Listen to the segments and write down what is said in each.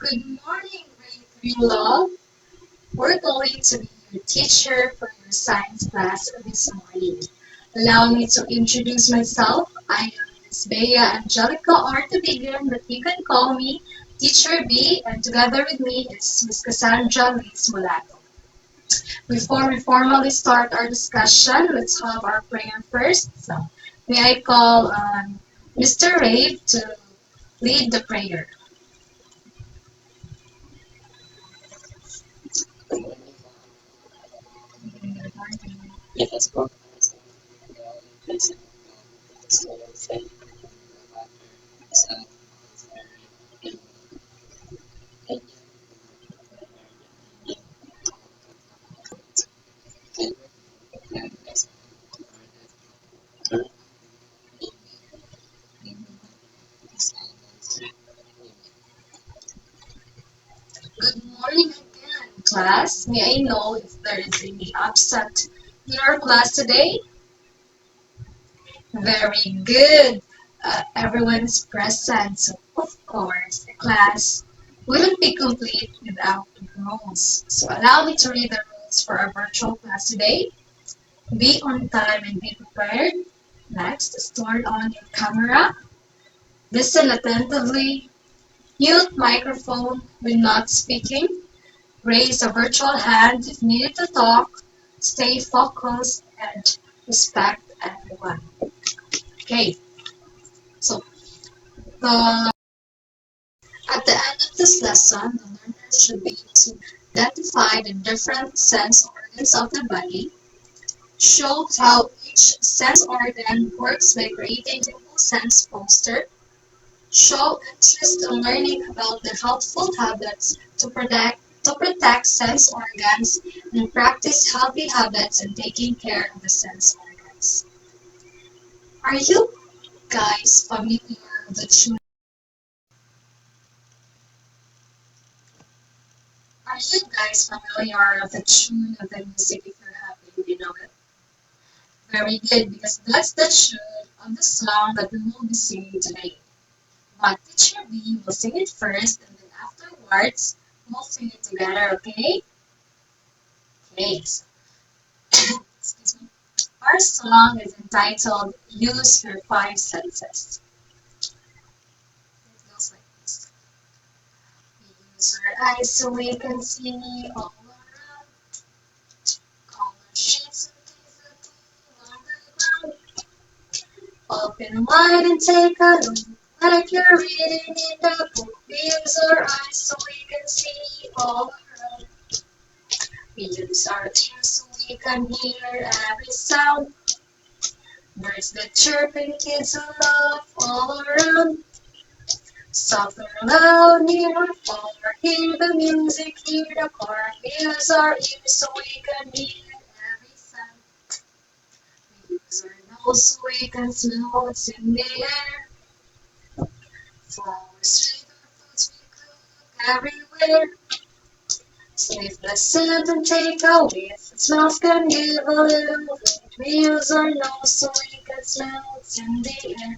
Good morning, grade 3 love. We're going to be your teacher for your science class this morning. Allow me to introduce myself. I am Miss Bea Angelica Artabigan, but you can call me Teacher B, and together with me is Miss Cassandra Liz Mulato. Before we formally start our discussion, let's have our prayer first. So, may I call Mr. Ray to lead the prayer. Let us go. Good morning again, class. May I know if there is any absent in our class today? Very good. Everyone is present, so of course, the class wouldn't be complete without the rules. So allow me to read the rules for our virtual class today. Be on time and be prepared. Next, turn on your camera. Listen attentively. Mute microphone when not speaking. Raise a virtual hand if needed to talk. Stay focused and respect everyone. Okay, so the, at the end of this lesson, the learner should be able to identify the different sense organs of the body, show how each sense organ works by creating a simple sense poster, show interest in learning about the helpful habits to protect sense organs, and practice healthy habits in taking care of the sense organs. Are you guys familiar with the tune? Are you guys familiar with the tune of the music if you're happy? You know it. Very good, because that's the tune of the song that we will be singing today. But teacher B will sing it first, and then afterwards we'll sing it together. Okay? Okay. So, excuse me. Our song is entitled "Use Your Five Senses." It goes like this: We use our eyes so we can see all around. Color shapes and things that move on the ground. Open wide and take a look, like you're reading in the book. We use our eyes so we can see all around. We use our ears so we can hear every sound. Birds that chirp and kids who laugh all around. Soft or loud, near or far, hear the music, hear the chord. We use our ears so we can hear every sound. We use our nose so we can smell what's in the air. Flowers, sweet or fruits, we look everywhere. Sniff the scent and take a whiff. It smells can give a little hint. We use our nose so we can smell what's in the air.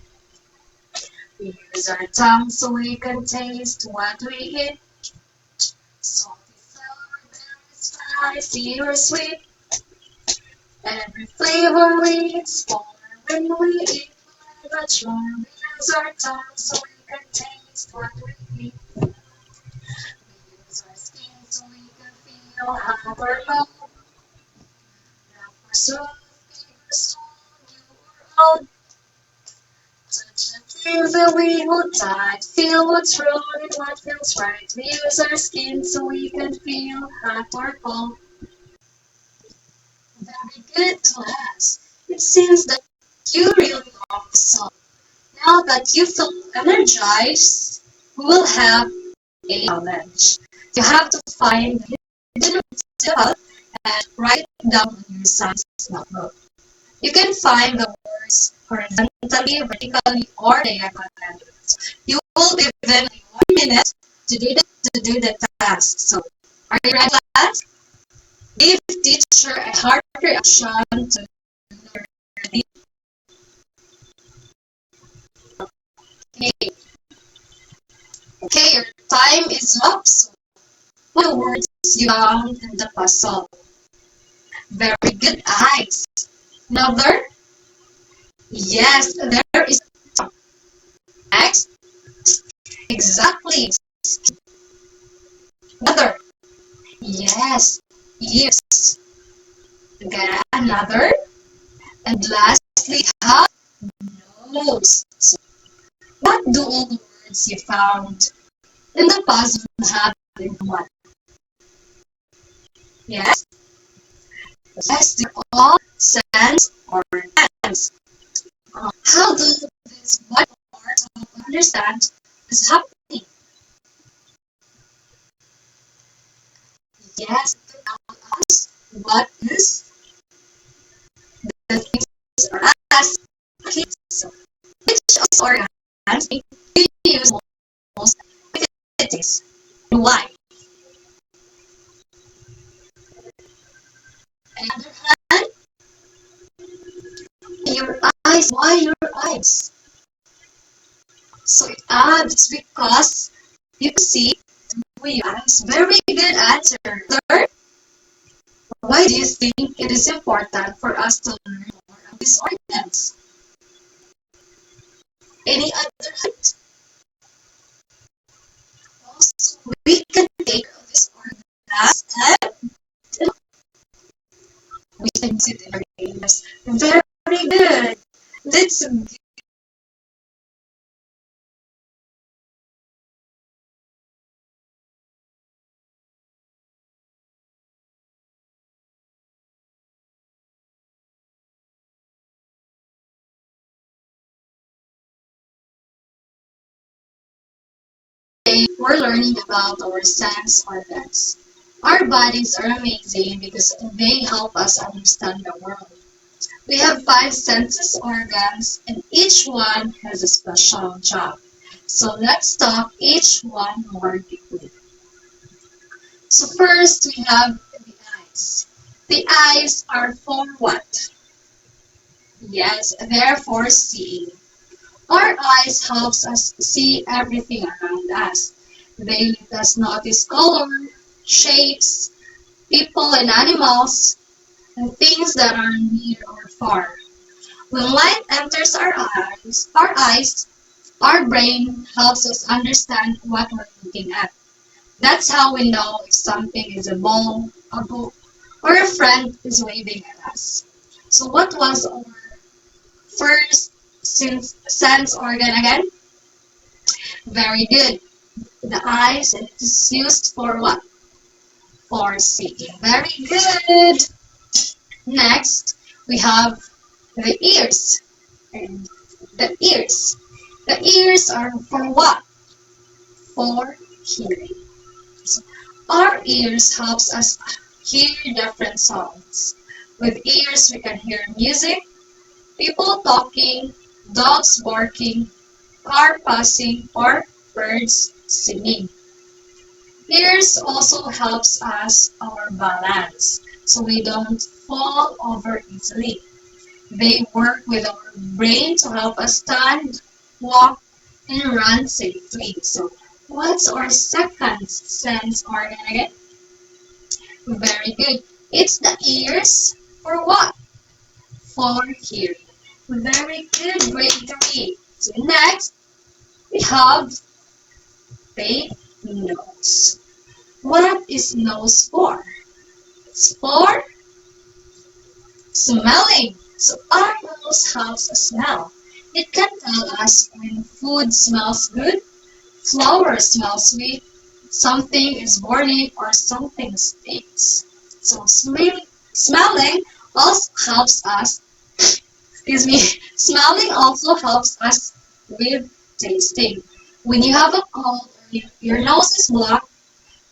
We use our tongue so we can taste what we eat. Salty, sour, bitter, spicy, or sweet. Every flavor we explore when we eat much more. We use our tongue so we can taste what we eat. We use our skin so we can feel hot or cold. Rough or smooth, big or small, new or old. Touch and feel the we hold tight. Feel what's wrong and what feels right. We use our skin so we can feel hot or cold. Very good, class. It seems that you really love the song. Now that you feel energized, we will have a challenge. You have to find the hidden material and write it down on your science notebook. You can find the words horizontally, vertically, or diagonally. You will be given 1 minute to do the task. So, are you ready, class? Give teacher a heart reaction to the okay. Okay, your time is up. So what are the words you found in the puzzle? Very good, eyes. Another? Yes, there is next. Exactly. Another? Yes, ears. Okay, another. And lastly, have nose. So what do all the words you found in the puzzle have in common? Yes, yes, they all sense or sense. How do this what part of understand is happening? Yes, to tell us what is the things are asked. So, which of these organs do you use most activities? And why? On the other hand, your eyes. Why your eyes? So it's because you see through your eyes. Very good answer. Third, why do you think it is important for us to learn more of these organs? Any other hint? Also, we can take this organs and we can sit in our ears. Very good. Let's we're learning about our sense organs. Our bodies are amazing because they help us understand the world. We have five senses organs and each one has a special job. So let's talk each one more deeply. So first we have the eyes. The eyes are for what? Yes, they're for seeing. Our eyes helps us see everything around us. They let us notice color, shapes, people and animals, and things that are near or far. When light enters our eyes, our brain helps us understand what we're looking at. That's how we know if something is a ball, a book, or a friend is waving at us. So what was our first sense organ again? Very good. The eyes, and it is used for what? For seeing. Very good. Next, we have the ears. And the ears. The ears are for what? For hearing. So our ears helps us hear different sounds. With ears, we can hear music, people talking, dogs barking, car passing, or birds singing. Ears also helps us our balance, so we don't fall over easily. They work with our brain to help us stand, walk, and run safely. So, what's our second sense organ again? Very good. It's the ears for what? For hearing. Very good, grade 3. So next, we have the nose. What is nose for? It's for smelling. So our nose helps us smell. It can tell us when food smells good, flowers smell sweet, something is burning, or something stinks. So smelling also helps us, excuse me, smelling also helps us with tasting. When you have a cold or your nose is blocked,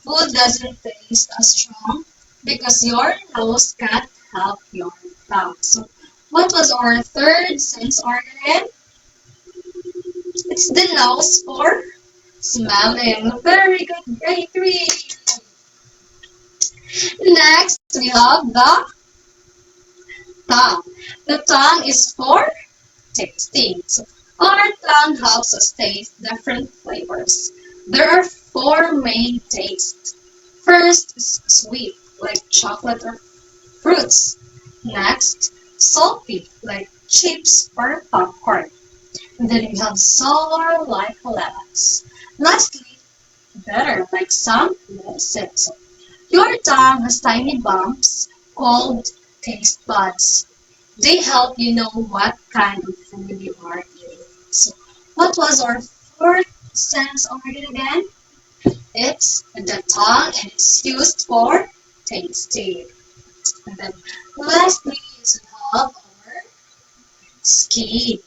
food doesn't taste as strong because your nose can't help your tongue. So what was our third sense organ again? It's the nose for smelling. Very good, grade 3. Next, we have the tongue. The tongue is for tasting. So our tongue helps us taste different flavors. There are four main tastes. First is sweet, like chocolate or fruits. Next, salty, like chips or popcorn. And then we have sour, like lemons. Lastly, bitter, like some medicines. Your tongue has tiny bumps called taste buds. They help you know what kind of food you are eating. So, what was our fourth sense organ again? It's the tongue and it's used for tasting. And then lastly is we have our skin.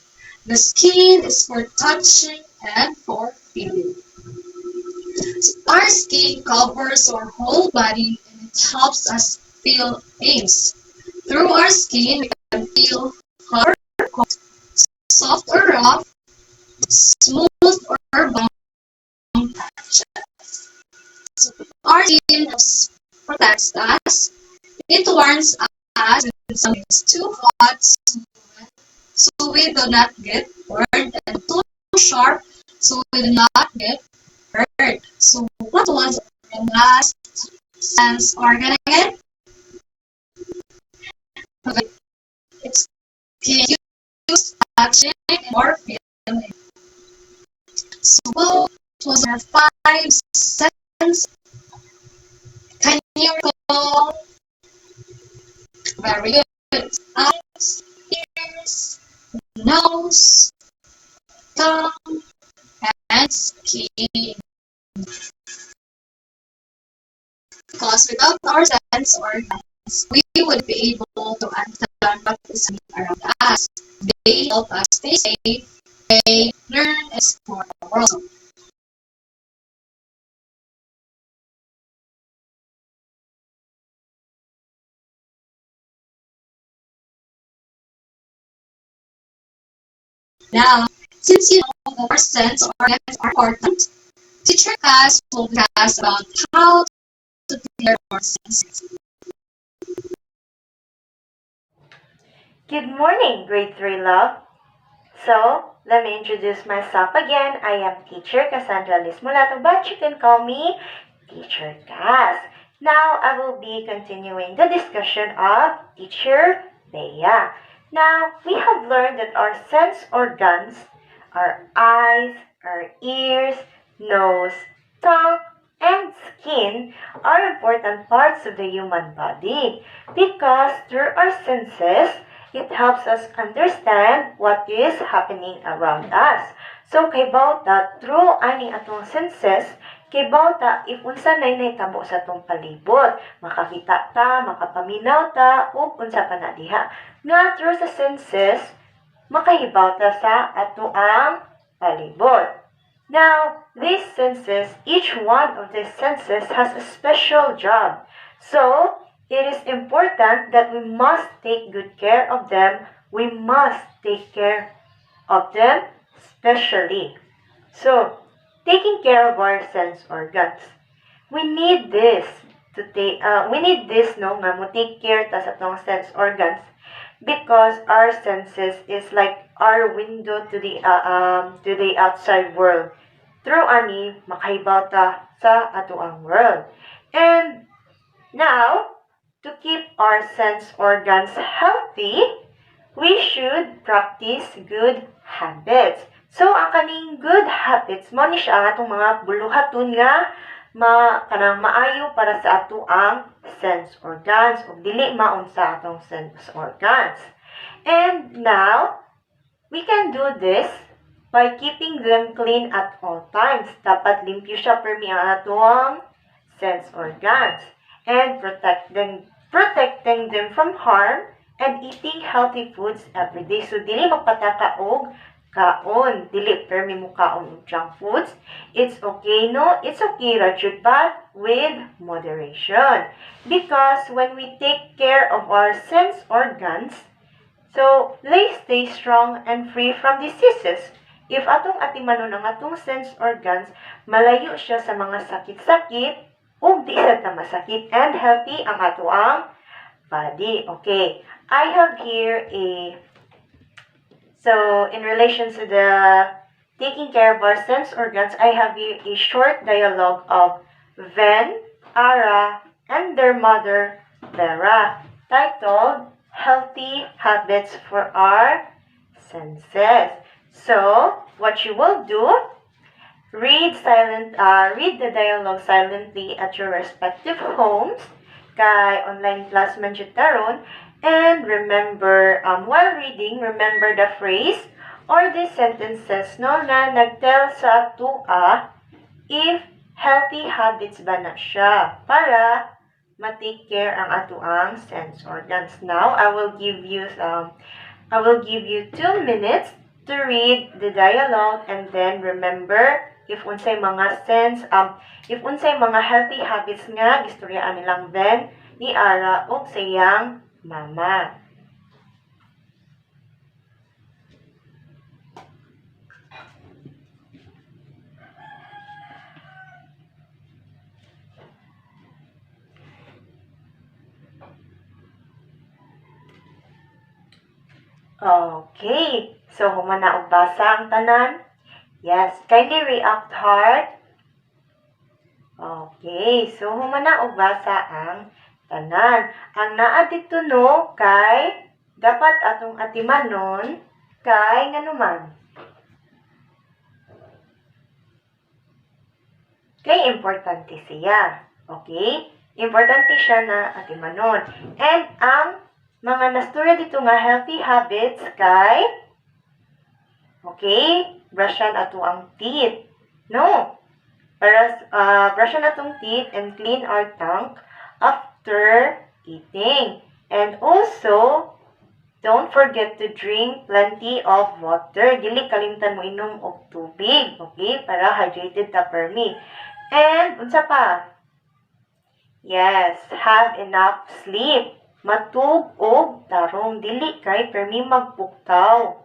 The skin is for touching and for feeling. So our skin covers our whole body and it helps us feel things. Through our skin, we can feel hot or cold, soft or rough, smooth or bumpy. So our skin protects us. It warns us when something is too hot, so we do not get burned, and too sharp, so we do not get hurt. So what was the last sense organ again? Okay, it's use touching or feeling. So what was our five senses? Can you recall? Very good. Eyes, ears, nose, tongue, and skin. Because without our sense organs, we would be able to understand what is around us. They help us stay safe, they learn and explore the world. Now, since you know that our sense organs are important, teacher Cass will discuss about how to clear our senses. Good morning, grade 3 love. So, let me introduce myself again. I am teacher Cassandra Lismulato, but you can call me Teacher Cass. Now, I will be continuing the discussion of Teacher Bea. Now, we have learned that our sense organs, our eyes, our ears, nose, tongue, and skin are important parts of the human body because through our senses, it helps us understand what is happening around us. So kay bawta through ani atong senses, kay bawta if unsa nay nahitabo sa atong palibot, makakita ta, makapaminaw ta, ug unsa pa na diha. Nga through sa senses, makahibaw ta sa atoang palibot. Now, these senses, each one of these senses has a special job. So, it is important that we must take good care of them. We must take care of them specially. So, taking care of our sense organs. We need this no nga mo take care ta sa tong sense organs because our senses is like our window to the outside world. Through ani makahibaw ta sa atoang world. And now, to keep our sense organs healthy, we should practice good habits. So, ang kaning good habits, mo ni siya atong mga buluhaton nga kanang maayo para sa ato ang sense organs o dili maun sa atong sense organs. And now, we can do this by keeping them clean at all times. Dapat limpyo siya permi ang atong sense organs and protecting them from harm and eating healthy foods every day. So, dili magpataka og kaon. Dili permi mo kaon og junk foods. It's okay, no? It's okay, Rajud, but with moderation. Because when we take care of our sense organs, so they stay strong and free from diseases. If atong atimanon ang atong sense organs, malayo siya sa mga sakit-sakit, ug di sa ta masakit and healthy ang ato ang body. Okay, I have here so in relation to the taking care of our sense organs, I have here a short dialogue of Ven, Ara, and their mother, Vera, titled Healthy Habits for Our Senses. So, what you will do, read the dialogue silently at your respective homes, kay online class man jud karon, and remember, while reading, remember the phrase or the sentences no na nagtell sa atua if healthy habits ba na siya para ma-take care ang atuang sense organs. Now, I will give you 2 minutes to read the dialogue and then remember if unsay mga healthy habits nga gistoryaan nilang Ben ni Ara o sa iyang mama. Okay, so humana og basa ang tanan. Yes, kindly react heart. Okay, so humana og basa ang tanan. Ang naa dito no kay dapat atong atimanon kay nganuman. Kay importante siya. Okay? Importante siya na atimanon. And ang mga nasturya dito nga healthy habits kay brushan ato ang teeth. No. Para brushan atong teeth and clean our tongue after eating. And also, don't forget to drink plenty of water. Dili kalimtan mo inom og tubig. Okay? Para hydrated ta permi. And, unsa pa? Yes, have enough sleep. Matug og tarong. Dili kay permi magpuktaw.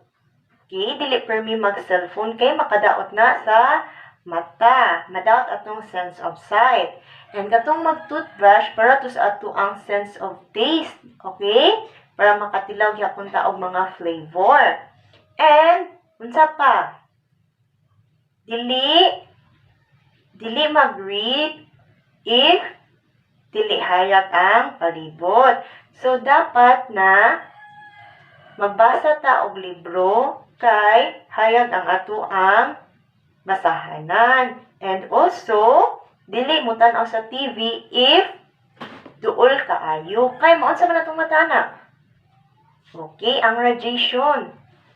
Okay? Dili permi mag-cellphone kay makadaot na sa mata. Madaot atong sense of sight. And katong mag-toothbrush para to sa ato ang sense of taste. Okay? Para makatilaw gyapon ta og mga flavor. And, unsa pa? Dili mag-read if dili hayag ang palibot. So, dapat na magbasa ta og libro kay hayag ang ato ang basahanan. And also, dili mo tan-aw sa TV if duol kaayo. Kay maon sa man atong matana. Okay, ang radiation.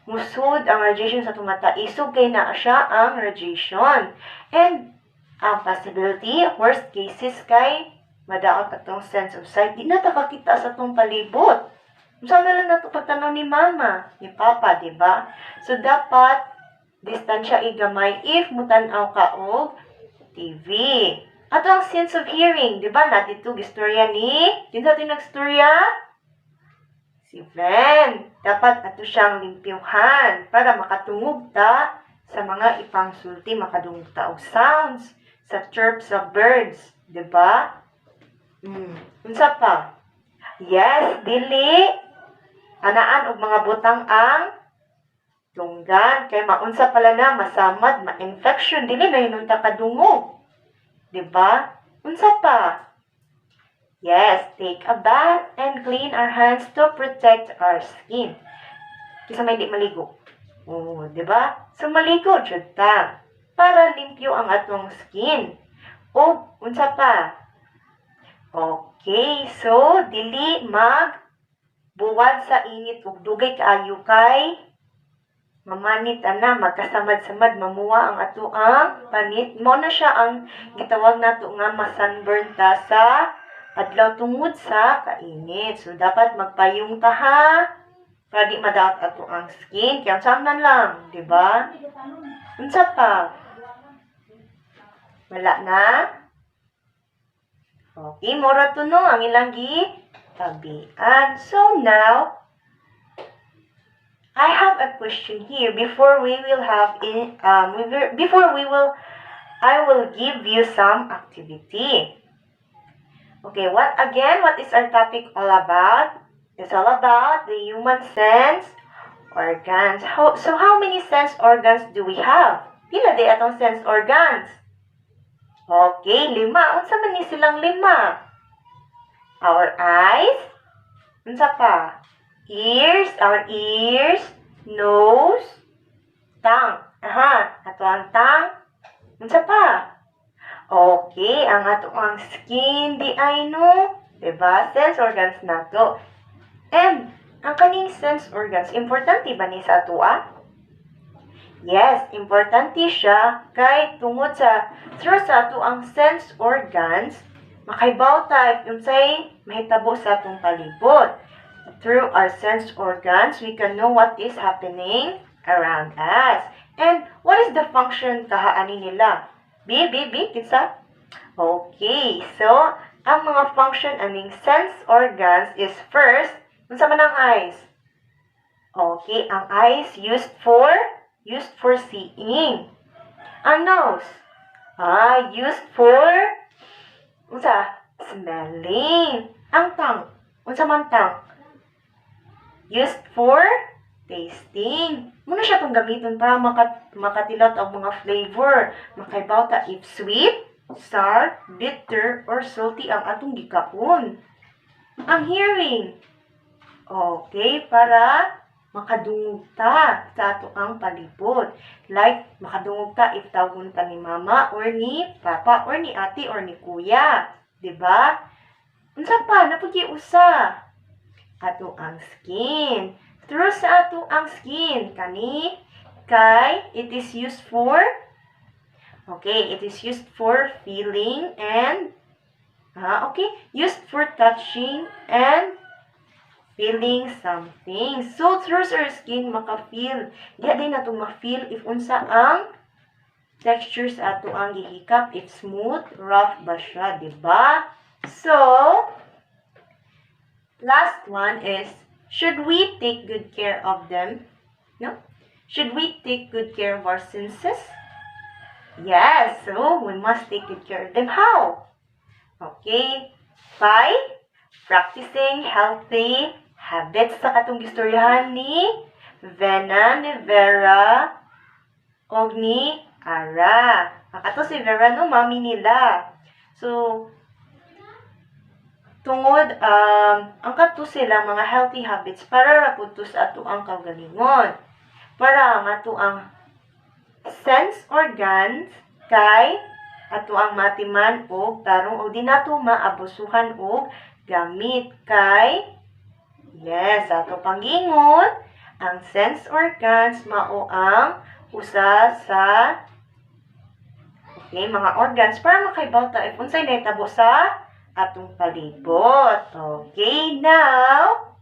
Musud ang radiation sa atong mata. Isog kay na siya ang radiation. And ang possibility, worst cases kay madaot atong sense of sight. Di na takakita sa atong palibot. Saan na lang nato pagtanaw ni mama, ni papa, di ba? So, dapat distansya igamay if mutanaw ka og TV. At ang sense of hearing, di ba? Natito gistorya ni, kinsa ito nagstorya? Si Ven. Dapat ato siyang limpyuhan para makatungog ta sa mga ipangsulti, makadungog ta og sounds sa chirps of birds, di ba? Unsa pa? Yes, dili anaan og mga butang ang tunggan kay maunsa pala na masamad, ma-infection, dili na hinunta kadungog. Di ba? Unsa pa? Yes, take a bath and clean our hands to protect our skin. Kisa may di maligo. Di ba? So maligo jud ta para limpyo ang atong skin. O unsa pa? Okay, so dili buwad sa init ug dugay kaayo kay mamanit ana, magkasamad-samad mamuwa ang ato ang panit. Mo na siya ang gitawag nato nga masunburn ta sa adlaw tungod sa kainit. So dapat magpayong ta ha para di madaot ato ang skin. Kaya samnan lang, di ba? Unsa pa? Wala na? Okay, mora to no ang ilang tabian. So now, I have a question here before I will give you some activity. Okay, what is our topic all about? It's all about the human sense organs. So how many sense organs do we have? Pila di atong sense organs? Okay, 5. Unsa man ni silang 5? Our eyes. Unsa pa? Ears, our ears, nose, tongue. Ato ang tongue. Unsa pa? Okay, ang ato ang skin di ay no. Diba? Sense organs nato. And ang kaning sense organs, importante ba ni sa atua? Yes, importante siya kay tungod sa through sa ato ang sense organs, makaibaw ta unsay mahitabo sa atong palibot. Through our sense organs, we can know what is happening around us. And what is the function kahaani nila? Kinsa? Okay, so ang mga function aning sense organs is first, unsa man ang eyes? Okay, ang eyes used for seeing. Ang nose? Used for unsa? Smelling. Ang tongue? Unsa man tongue? Used for tasting. Muna siya itong gamitin para makatilot ang mga flavor. Makaibaw ta if sweet, sour, bitter, or salty ang atong gikaon. Ang hearing. Okay, para makadungog ta sa ato ang palibot. Like, makadungog ta if tawgon ta ni mama, or ni papa, or ni ate, or ni kuya. Diba? Unsa pa? Napagi usa. Ato ang skin. Through sa ato ang skin, kay it is used for feeling and used for touching and feeling something. So through our skin maka-feel. Diya din nato ma-feel if unsa ang texture sa ato ang gihikap, if smooth, rough ba siya, diba? So last one is, should we take good care of them? No? Should we take good care of our senses? Yes, so we must take good care of them. How? Okay, by practicing healthy habits sa katong gistoryahan ni Vena, ni Vera, o ni Ara. Kato si Vera, no, mami nila. So, tungod ang kato sila mga healthy habits para raputo sa ato ang kaugalingon, para ang ato ang sense organs kay ato ang matiman og tarong o di nato maabusuhan og gamit kay ato panggingon ang sense organs mao ang usa sa mga organs para makaibaw ta if unsay nahitabo sa atong palibot. Okay, now,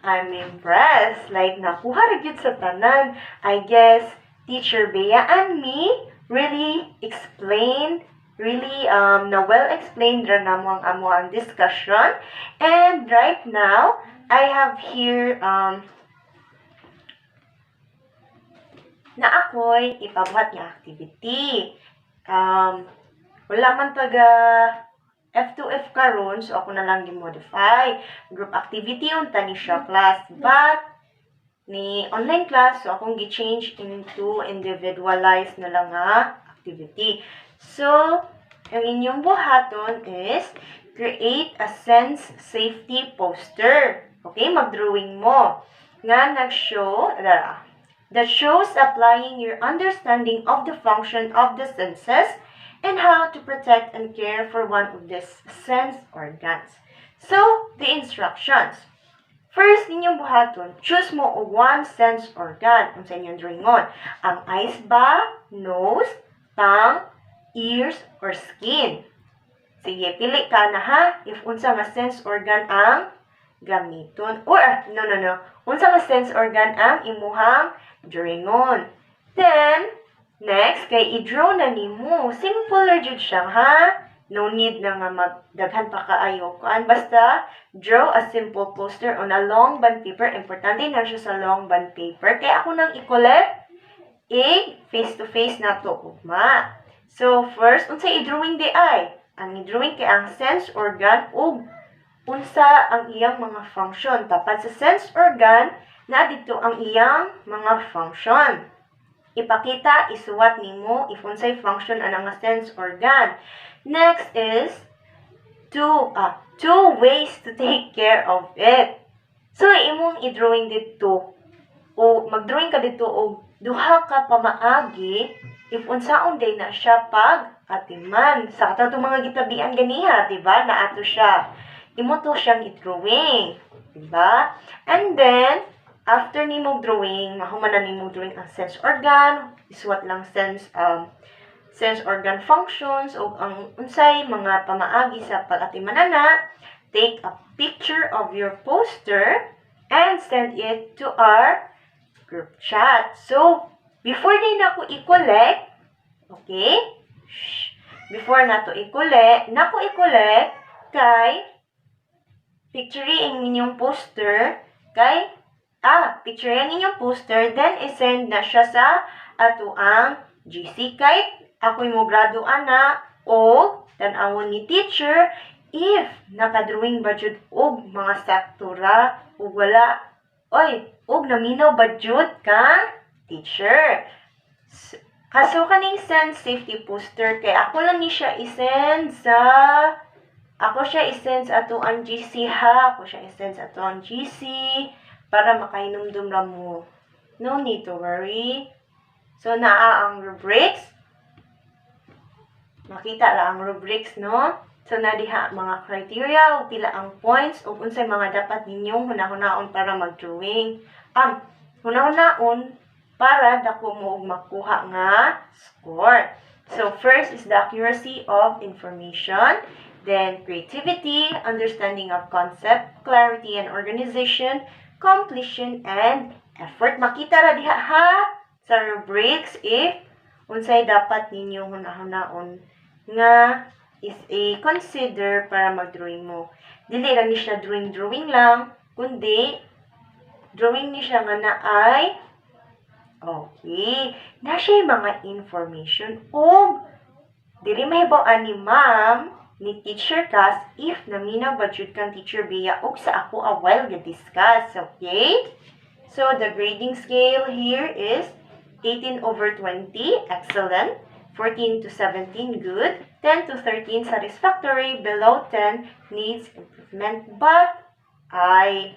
I'm impressed. Like, nakuha rin yun sa tanan. I guess, Teacher Bea and me really explained, na well-explained rin na mo ang discussion. And right now, I have here, na ako'y ipabuhat nga activity. Wala man taga F2F karon, so ako na lang gi-modify. Group activity unta ni siya class, but ni online class, so akong gi-change into individualized na lang nga activity. So, ang inyong buhaton is create a sense safety poster. Okay, mag-drawing mo nga nag-show that shows applying your understanding of the function of the senses and how to protect and care for one of these sense organs. So, the instructions. First, ninyong buhaton, choose mo o one sense organ kung sa inyong drawingon. Ang eyes ba, nose, tongue, ears, or skin. Sige, pili ka na ha, if unsa nga sense organ ang gamiton. Or, no. Unsa nga sense organ ang imuhang drawingon. Then, next, kay i-draw na nimo. Simple ra jud siya, ha? No need na nga magdaghan pa kaayo. Basta, draw a simple poster on a long bond paper. Importante na siya sa long bond paper. Kaya ako nang i-collect, face-to-face na to, ugma. So, first, unsa i-drawing di ay? Ang i-drawing kay ang sense organ ug unsa ang iyang mga function. Tapat sa sense organ, na dito ang iyang mga function. ipakita, isuwat nimo if unsay function anang nga sense organ. Next is two ways to take care of it. So imong i-drawing dito o mag-drawing ka dito og duha ka pamaagi if unsaon day na siya pag atiman. Sa ato itong mga gitabian ganiha, diba? Na ato siya. Imo to siyang i-drawing. Diba? And then, after nimo drawing, mahuman na nimo drawing ang sense organ, isuwat lang sense organ functions o ang unsay mga pamaagi sa pag-atimanana. Take a picture of your poster and send it to our group chat. So, before din ako i-collect, okay? Before nato i-collect, kay picturein ninyong poster, picturein ninyong poster, then isend na siya sa ato ang GC kay ako'y mo graduan na o tan-awon ni teacher if nakadrawing ba jud og mga sektora o wala og naminaw ba jud kang teacher. Kaso kaning send safety poster kay ako lang ni siya isend sa ato ang GC ha. Ako siya isend sa ato ang GC para makahinumdum ra mo. No need to worry. So naa ang rubrics. Makita ra ang rubrics, no? So na diha mga criteria o pila ang points o unsay mga dapat ninyong hunahunahon para mag-drawing. Hunahunahon para dako mo og makuha nga score. So first is the accuracy of information, then creativity, understanding of concept, clarity and organization, completion and effort. Makita ra diha ha sa rubrics if unsay dapat ninyong hunahunahon nga is a consider para mag-drawing mo. Dili ra ni siya drawing lang, kundi drawing ni siya nga na ay okay. Na siya mga information o dili mahibaw-an ni ma'am ni teacher Cass if naminaw ba jud kang teacher Bea og sa ako a while ga-discuss. Okay? So the grading scale here is 18/20, excellent. 14 to 17, good. 10 to 13, satisfactory. Below 10, needs improvement. But I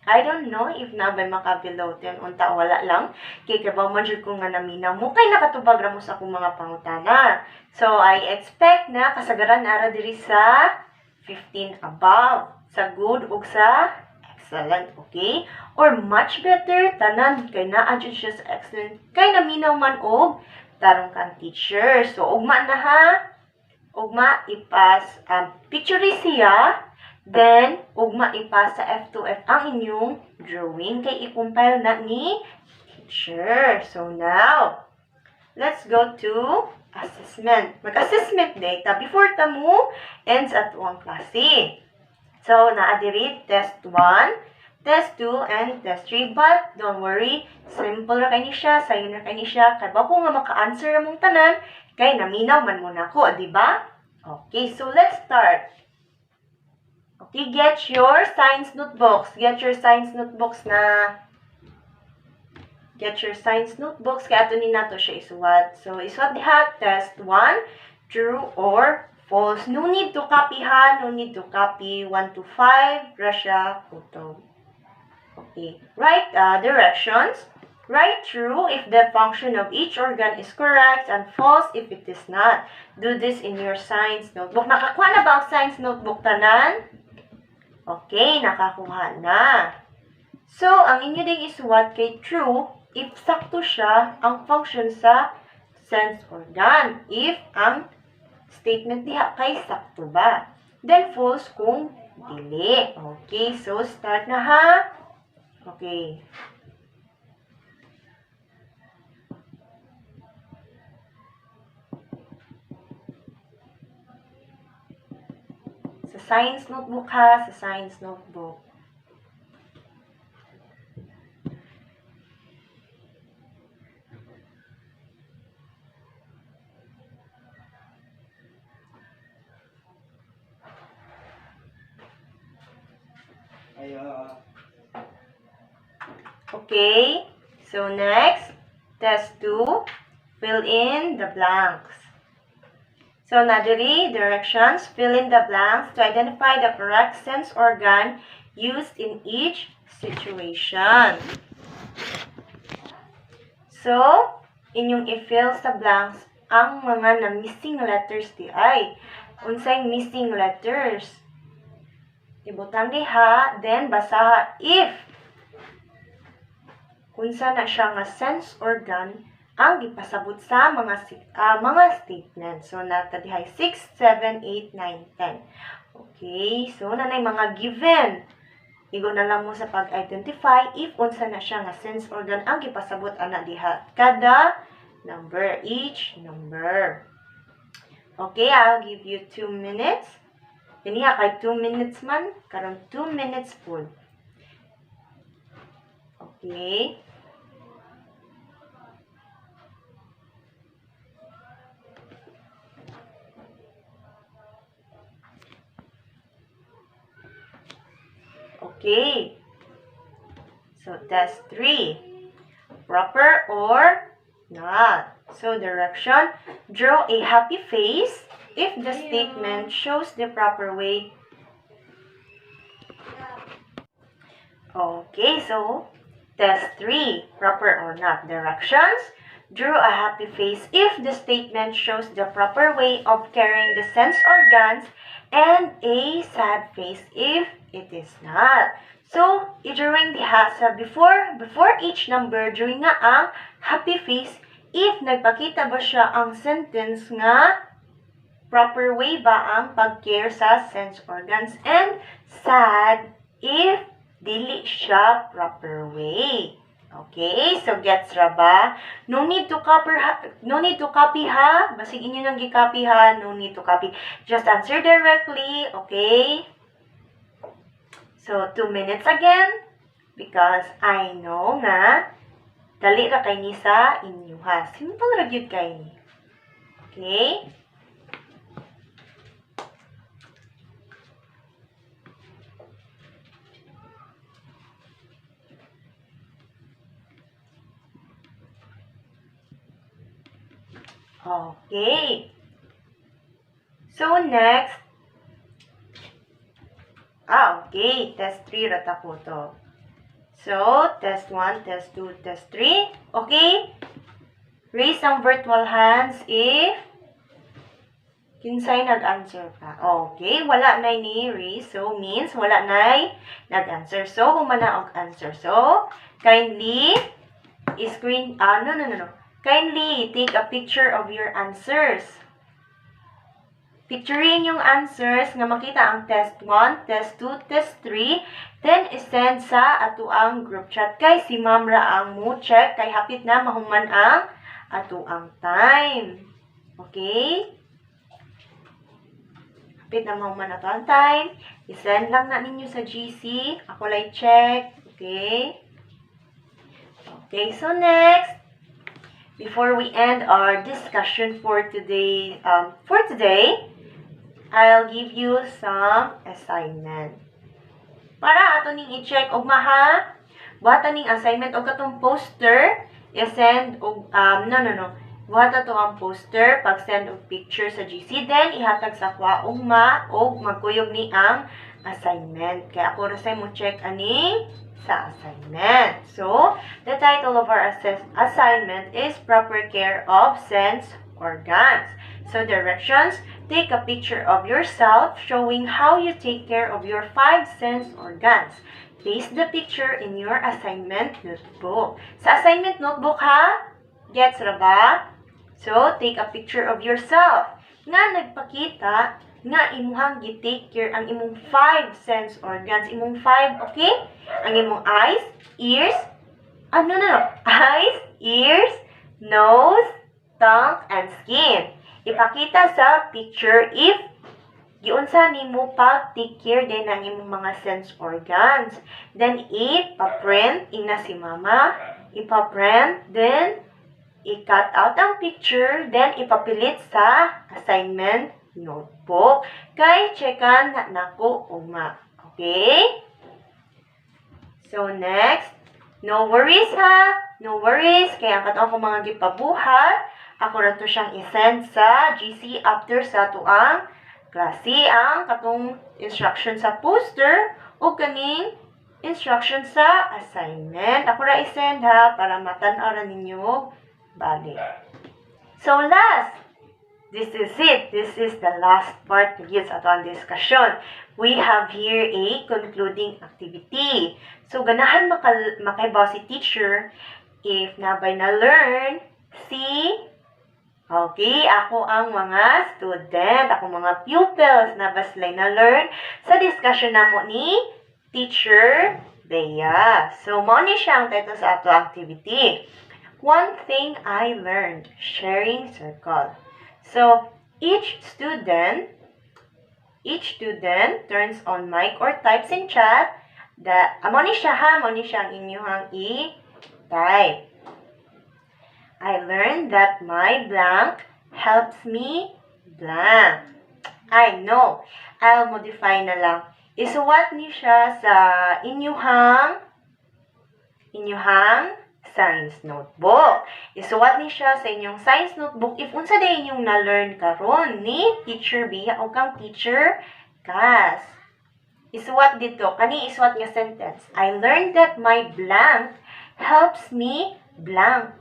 don't know if na ba maka below 10 unta wala lang. Kay kabaw man jud ko nga naminaw mo kay nakatubag ra mo sa akong mga pangutana. So I expect na kasagaran ara diri sa 15 above, sa good ug sa excellent, okay? Or much better, tanan kay naa jud siya sa excellent kay naminaw man og tarong kang teacher. So ugma na ha. Ugma ipas picture siya. Then, ugma ipas sa F2F ang inyong drawing kay i-compile na ni teacher. So now, let's go to assessment. Mag-assessment data before ta mo ends at ang klase. So, naa diri test 1, test 2, and test 3. But, don't worry, simple ra kay ni siya, sayo na kay ni siya. Kay ba ko nga maka-answer mong tanan, kay naminaw man muna ko, di ba? Okay, so let's start. Okay, get your science notebooks. Get your science notebooks. Kaya ito ni nato siya isuwat. So, isuwat diha, test 1, true or false. No need to copy ha. No need to copy 1 to 5. Russia, photo. Okay. Write directions. Write true if the function of each organ is correct and false if it is not. Do this in your science notebook. Nakakuha na ba ang science notebook tanan? Okay, nakakuha na. So, ang inyo ding isuwat kay true if sakto siya ang function sa sense organ. If ang statement diha kay sakto ba. Then false kung dili. Okay, so start na ha. Okay. Sa science notebook ha, sa science notebook. Okay. So next, test 2, fill in the blanks. So nadiri, directions, fill in the blanks to identify the correct sense organ used in each situation. So, inyong i-fill sa blanks ang mga na-missing letters di ay. Unsay missing letters? Ibutang diha, then basaha if unsa na siya nga sense organ ang gipasabot sa mga statement. So, nata dihay 6, 7, 8, 9, 10. Okay, so nanay mga given. Igo na lang mo sa pag-identify if unsa na siya nga sense organ ang gipasabot ana diha. Kada number, each number. Okay, I'll give you 2 minutes. Kaniya kay 2 minutes man, karon 2 minutes full. Okay. Okay. So, test 3. Proper or not. So, direction. Draw a happy face if the statement shows the proper way. Okay, so, test 3. Proper or not. Directions. Draw a happy face if the statement shows the proper way of carrying the sense organs and a sad face if it is not. So, i-drawing diha sa before each number, drawing nga ang happy face if nagpakita ba siya ang sentence nga proper way ba ang pag-care sa sense organs and sad if dili siya proper way. Okay, so gets ra ba? No need to copy ha. Basig inyo nang gi-copy ha. No need to copy. Just answer directly, okay? So 2 minutes again because I know nga dali ra kay ni sa inyo ha. Simple ra gyud kay ni. Okay? Okay. So, next. Okay. Test 3 rata po to. So, test 1, test 2, test 3. Okay. Raise some virtual hands if kinsay nag-answer pa. Okay. Wala na ni raise. So, means wala na nag-answer. So, humana og answer. So, kindly Kindly take a picture of your answers. Picturing yung answers nga makita ang test 1, test 2, test 3, then isend sa ato ang group chat kay si Ma'am ra ang mo check kay hapit na mahuman ang ato ang time. Okay? Hapit na mahuman ato ang time. Isend lang na ninyo sa GC. Ako lay check. Okay? Okay, so next. Before we end our discussion for today, I'll give you some assignment. Para ato ning i-check og maha, buhatan ning assignment og katong poster, i-send og buhata to ang poster, pag-send og picture sa GC, then ihatag sa kwa ugma og magkuyog ni ang assignment. Kaya ako ra say mo check ani sa assignment. So, the title of our assignment is Proper Care of Sense Organs. So, directions, take a picture of yourself showing how you take care of your 5 sense organs. Paste the picture in your assignment notebook. Sa assignment notebook ha? Gets ra ba? So, take a picture of yourself nga nagpakita nga imuhang gi-take care ang imong 5 sense organs. Imong 5, okay? Ang imong eyes, ears, eyes, ears, nose, tongue, and skin. Ipakita sa picture if giunsa nimo pag-take care din ang imong mga sense organs. Then, ipa-print, ina si mama, ipa-print, then, i-cut out ang picture, then, ipapilit sa assignment notebook. Kay, checkan na nako uma. Okay? So, next, No worries ha. No worries. Kaya ang katong ako mga gipabuhat, ako ra to siyang isend sa GC after sa tuang klase. Ang katong instruction sa poster o kaning instruction sa assignment. Ako ra isend ha para matan-aw ra ninyo balik. So last, this is it. This is the last part to use ato ang discussion. We have here a concluding activity. So, ganahan makaibaw si teacher if nabay na learn si okay, ako ang mga student, ako mga pupils na baslay na learn sa discussion namo ni Teacher Bea. So, mo ni siya ang title sa ato activity. One thing I learned, sharing circle. So, each student turns on mic or types in chat. Amo ni siya ang inyong i-type. I learned that my blank helps me blank. I know. I'll modify na lang. Isuwat ni siya sa inyong science notebook. Isuwat ni siya sa inyong science notebook if unsa day inyong na-learn karon ni Teacher Bea o kang Teacher Cass. Isuwat dito. Kani isuwat nga sentence. I learned that my blank helps me blank.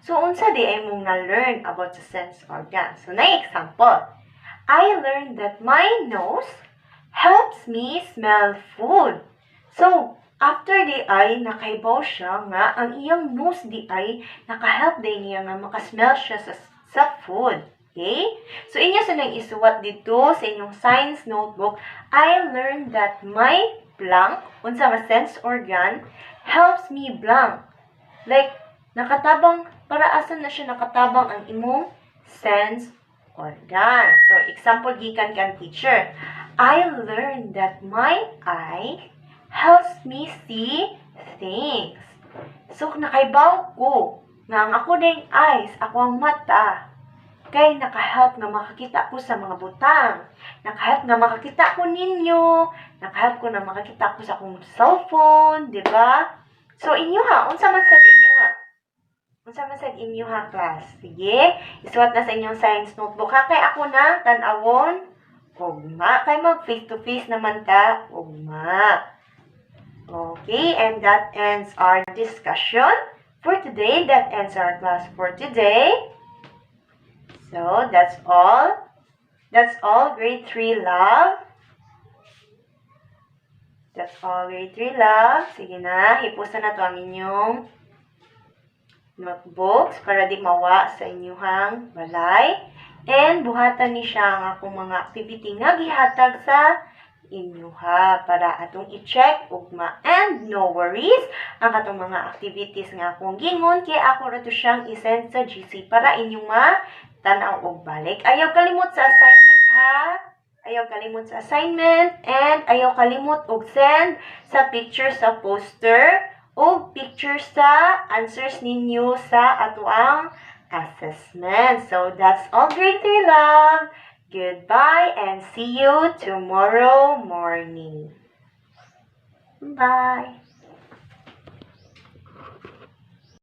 So, unsa day ay mong na-learn about the sense organ? So, na example. I learned that my nose helps me smell food. So, after di ay, nakaibaw siya nga, ang iyang nose di ay, nakahelp din niya nga makasmell siya sa food. Okay? So, inyo sa nang isuwat dito sa inyong science notebook, I learned that my blank, unsa nga sense organ, helps me blank. Like, nakatabang, para asan na siya nakatabang ang imong sense organ. So, example, gikan kan teacher. I learned that my eye helps me see things. So, nakaibaw ko nga ang ako ding eyes, ako ang mata, kay nakahelp nga makakita ko sa mga butang. Nakahelp nga makakita ko ninyo. Nakahelp ko na makakita ko sa akong cellphone, di ba? So, inyo ha, unsa man sad inyo ha? Unsa man sad inyo ha, class? Sige, isuwat na sa inyong science notebook ha, kay ako na tan-awon ugma. Kay mag face-to-face naman ta, ugma. Okay, and that ends our discussion for today. That ends our class for today. So, that's all. That's all, grade 3 love. That's all, grade 3 love. Sige na, hipusan na to ang inyong notebooks para di mawa sa inyong balay. And buhatan ni siya ang akong mga activity nga gihatag sa inyo ha, para atong i-check ugma. And no worries, ang atong mga activities nga akong gingon, kaya ako rato siyang isend sa GC para inyong tanaw og balik. Ayaw kalimot sa assignment ha. Ayaw kalimot sa assignment and ayaw kalimot og send sa picture sa poster o picture sa answers ninyo sa atuang assessment. So that's all, grade 3 love. Goodbye and see you tomorrow morning. Bye.